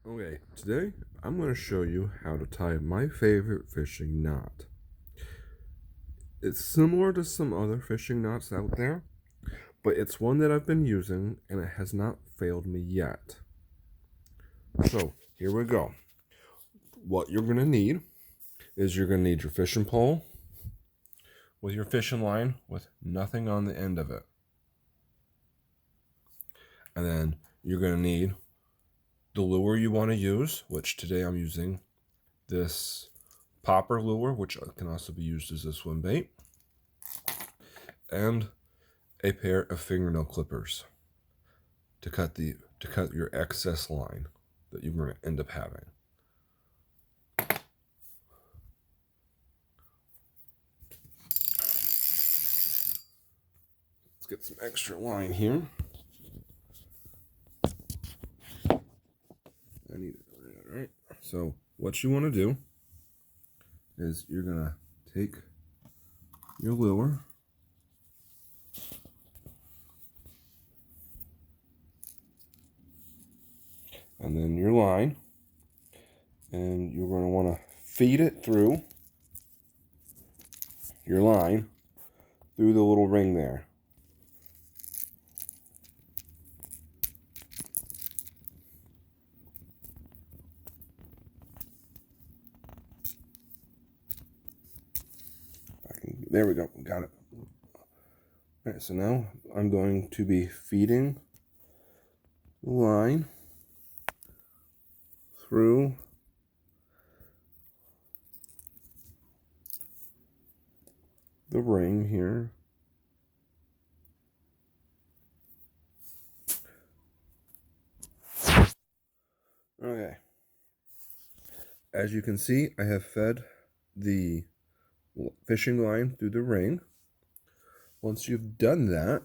Okay, today I'm going to show you how to tie my favorite fishing knot. It's similar to some other fishing knots out there, but it's one that I've been using and it has not failed me yet. So here we go. What you're going to need is you're going to need your fishing pole with your fishing line with nothing on the end of it. And then you're going to need the lure you want to use, which today I'm using this popper lure, which can also be used as a swim bait, and a pair of fingernail clippers to cut your excess line that you're going to end up having. Let's get some extra line here. I need it. All right. So what you want to do is you're going to take your lure and then your line, and you're going to want to feed it through your line through the little ring there. There we go. Got it. All right, so now I'm going to be feeding the line through the ring here. Okay. As you can see, I have fed the fishing line through the ring. Once you've done that,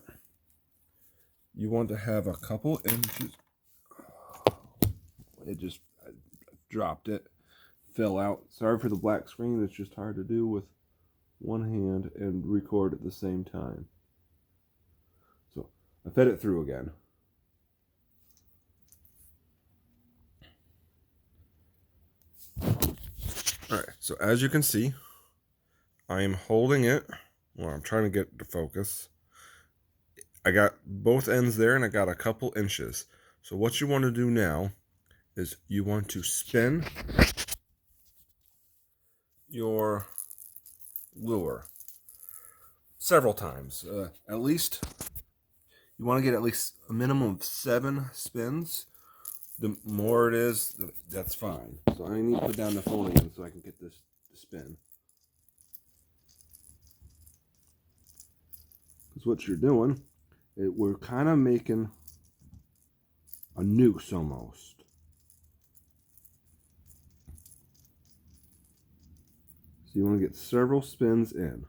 you want to have a couple inches. I dropped it, fell out. Sorry for the black screen. It's just hard to do with one hand and record at the same time. So I fed it through again. All right, so as you can see, I am holding it. Well, I'm trying to get it to focus. I got both ends there and I got a couple inches. So what you want to do now is you want to spin your lure several times. At least you want to get at least a minimum of 7 spins. The more it is, that's fine. So I need to put down the phone again so I can get this to spin. Because what you're doing, we're kind of making a noose almost. So you want to get several spins in.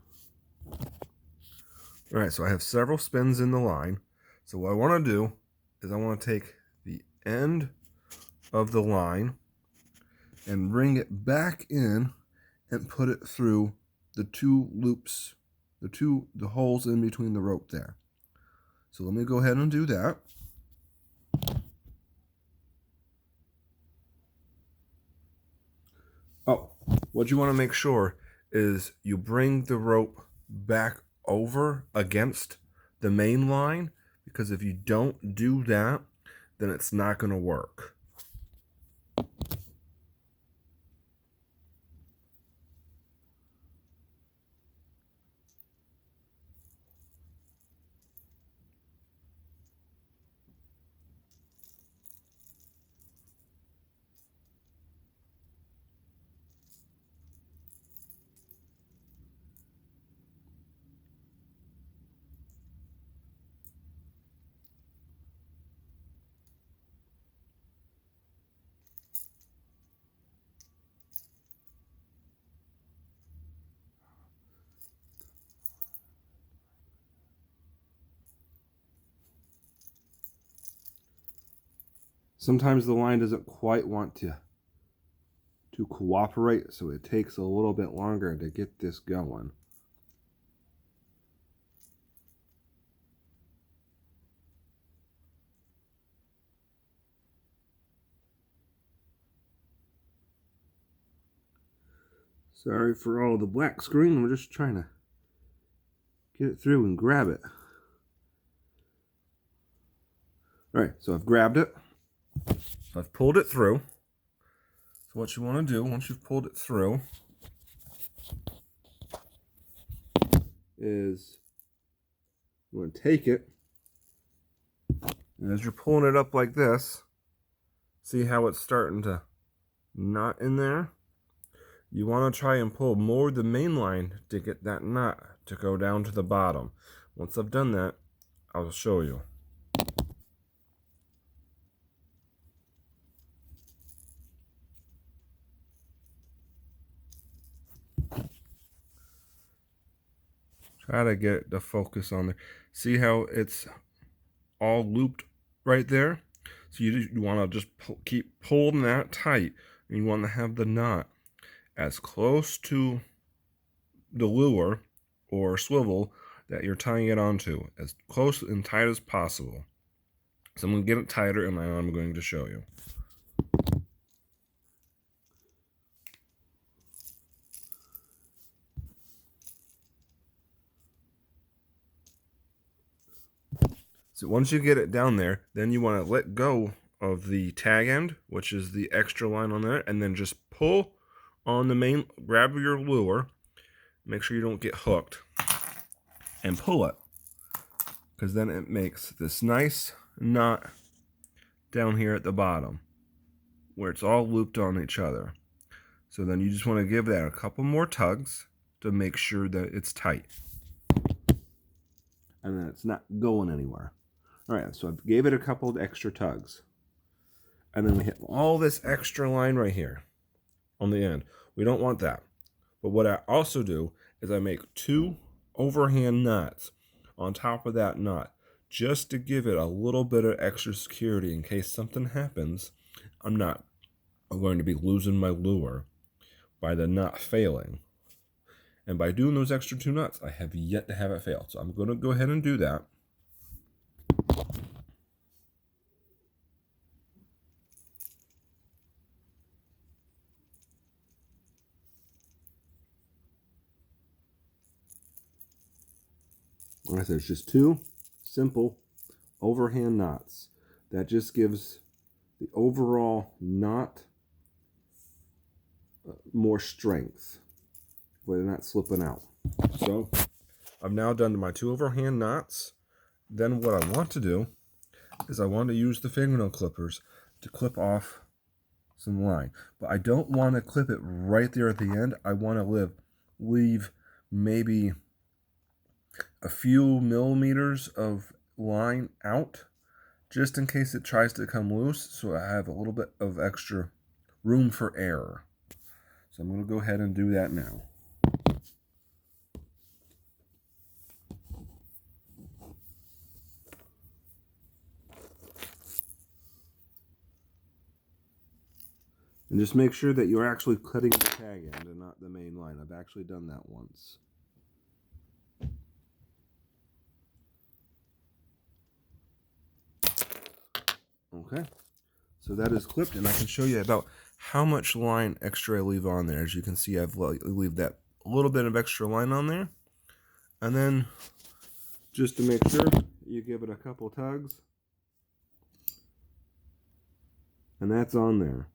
All right, so I have several spins in the line. So what I want to do is I want to take the end of the line and bring it back in and put it through the 2 loops, the holes in between the rope there. So let me go ahead and do that. Oh, what you want to make sure is you bring the rope back over against the main line, because if you don't do that, then it's not going to work. Sometimes the line doesn't quite want to cooperate, so it takes a little bit longer to get this going. Sorry for all the black screen. We're just trying to get it through and grab it. All right, so I've grabbed it. So I've pulled it through. So what you want to do once you've pulled it through is you want to take it, and as you're pulling it up like this, see how it's starting to knot in there? You want to try and pull more of the main line to get that knot to go down to the bottom. Once I've done that, I'll show you. Try to get the focus on there. See how it's all looped right there? So you want to just keep pulling that tight. And you want to have the knot as close to the lure or swivel that you're tying it onto, as close and tight as possible. So I'm going to get it tighter, and now I'm going to show you. So once you get it down there, then you want to let go of the tag end, which is the extra line on there, and then just pull on the main, grab your lure, make sure you don't get hooked, and pull it, because then it makes this nice knot down here at the bottom where it's all looped on each other. So then you just want to give that a couple more tugs to make sure that it's tight and that it's not going anywhere. All right, so I gave it a couple of extra tugs. And then we hit all this extra line right here on the end. We don't want that. But what I also do is I make 2 overhand knots on top of that knot, just to give it a little bit of extra security in case something happens. I'm going to be losing my lure by the knot failing. And by doing those extra 2 knots, I have yet to have it fail. So I'm going to go ahead and do that. Like I said, it's just 2 simple overhand knots. That just gives the overall knot more strength, where they're not slipping out. So I've now done my 2 overhand knots. Then what I want to do is I want to use the fingernail clippers to clip off some line. But I don't want to clip it right there at the end. I want to leave maybe a few millimeters of line out, just in case it tries to come loose, so I have a little bit of extra room for error. So I'm going to go ahead and do that now. And just make sure that you're actually cutting the tag end and not the main line. I've actually done that once. Okay, so that is clipped, and I can show you about how much line extra I leave on there. As you can see, I've leave that a little bit of extra line on there. And then, just to make sure, you give it a couple tugs. And that's on there.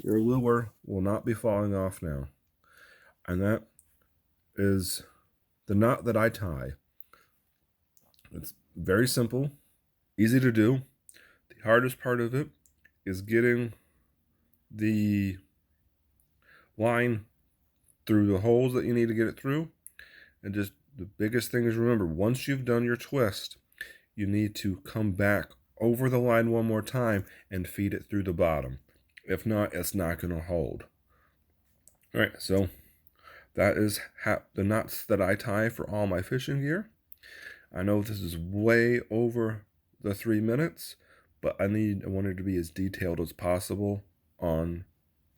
Your lure will not be falling off now. And that is the knot that I tie. It's very simple, easy to do. The hardest part of it is getting the line through the holes that you need to get it through. And just the biggest thing is, remember, once you've done your twist, you need to come back over the line one more time and feed it through the bottom. If not, it's not going to hold. All right, so that is the knots that I tie for all my fishing gear. I know this is way over the 3 minutes, but I wanted to be as detailed as possible on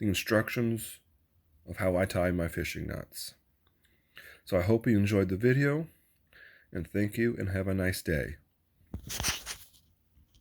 the instructions of how I tie my fishing knots. So I hope you enjoyed the video, and thank you, and have a nice day.